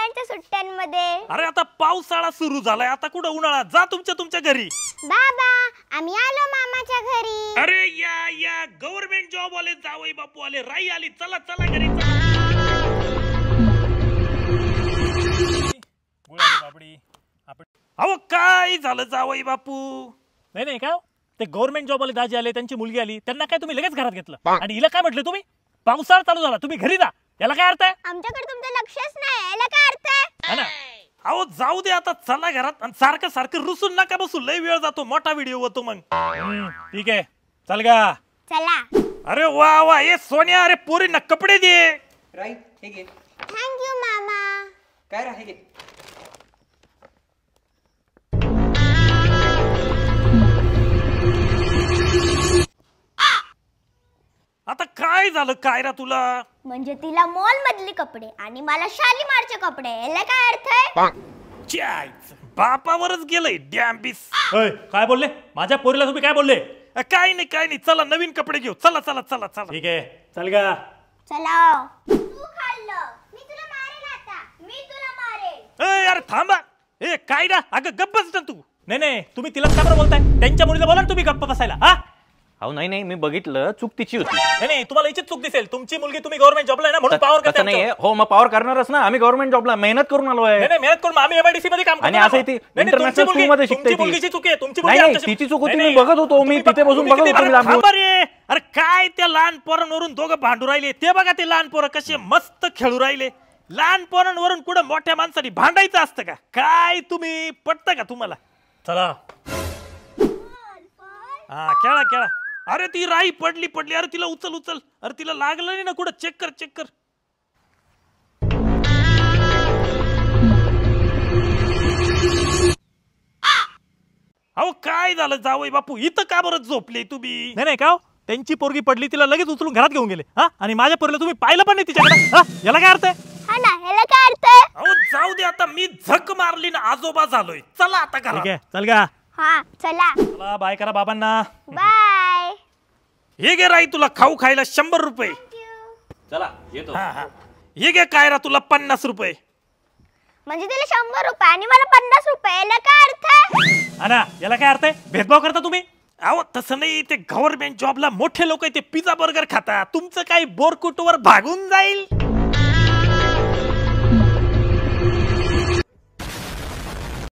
उन्हाळ्याच्या सुट्ट्यांमध्ये? अरे आता पावसाळा सुरू झालाय, आता कुठं उन्हाळा, जा तुमच्या घरी. बाबा आम्ही आलो मामाच्या घरी. अरे या गव्हर्नमेंट जॉब वाले जावई बापू आले, राई आली, चला चला घरी चला. अहो काय झालं जावई बापू? नाही का ते गव्हर्नमेंट जॉब वाले दाजी आले, त्यांची मुलगी आली, त्यांना काय तुम्ही लगेच घरात घेतलं आणि हिला काय म्हटलं तुम्ही? पावसाळा चालू झाला, तुम्ही घरी जा. याला काय अर्थ आहे? आमच्याकडे तुमचं लक्षच नाही, याला काय अर्थ आहे? ना अहो जाऊ दे आता, चला घरात. आणि सारखं रुसून नका बसू, लय वेळ जातो, मोठा व्हिडिओ होतो मग. ठीक आहे चल गा. चला. अरे वा ये सोन्या, अरे पोरींना कपडे दे. राई हे घे. थँक्यू मामा. काय रा हे घे. आता काय झालं काय रा तुला? म्हणजे तिला मॉल मधले कपडे आणि मला शालीमारचे कपडे, याला काय अर्थ आहे? बापावरच गेलंय डॅम्बिस. काय बोलले माझ्या पोरीला? तुम्ही काय बोलले? काय नाही, चला नवीन कपडे घेऊ, चला. ठीक आहे चल गा. चला. तू खाल्लं, मी तुला मारेल आता, मी तुला मारेल. अरे थांबा. काय ना, अगं गप्प बस ना तू. नाही तुम्ही तिला का बरं बोलताय? त्यांच्या मुलीला बोला ना तुम्ही गप्प बसायला. हा अहो नाही मी बघितलं, चूक तिची होती. नाही तुम्हाला याची चूक दिसेल. तुमची मुलगी, तुम्ही गव्हर्नमेंट जॉबला आहे ना म्हणून पावर करता. नाही हो, मग पावर करणारच ना. आम्ही गव्हर्नमेंट जॉबला मेहनत करून आलोय. नाही मेहनत करून आम्ही एमआयडीसी मध्ये काम करतो. आणि असं ती इंटरनॅशनल स्कूल मध्ये शिकते. मुलगीची चूक आहे, तुमची नाही तिची चूक होती. मी बघत होतो, मी तिथे बसून बघत होतो. अरे काय त्या लहान पोरांवरून दोघं भांडू राहिले, ते बघा ते लहान पोरं कसे मस्त खेळू राहिले. लहान पोरांवरून कुठं मोठ्या माणसाने भांडायचं असतं का? काय तुम्ही पटतं का तुम्हाला? चला हा खेळा. अरे ती राई पडली. अरे तिला उचल. अरे तिला लागलं नाही ना कुठं? चेक कर. अहो काय झालं जावई बापू, इथं का बरं झोपले तुम्ही? नाही का त्यांची पोरगी पडली, तिला लगेच उचलून घरात घेऊन गेले. हा आणि माझ्या पोरीला तुम्ही पाहिलं पण नाही तिच्याकडे. याला काय अर्थ आहे? हा ना, याला काय अर्थ आहे? अहो जाऊ दे आता, मी झक मारली ना, आजोबा झालोय. चला आता घरात. ठीक आहे चल गा. हा चला बाय करा बाबांना. बाय. हे घे राई, तुला खाऊ खायला 100 रुपये. चला येतो. हे घे काय रा, तुला 50 रुपये. म्हणजे तिला 100 रुपये आणि मला 50 रुपये, याला काय अर्थ आहे? ना याला काय अर्थ आहे? भेदभाव करता तुम्ही? अहो तसं नाही, ते गव्हर्नमेंट जॉबला मोठे लोक ते पिझ्झा बर्गर खातात, तुमचं काही बोरकुटवर भागून जाईल.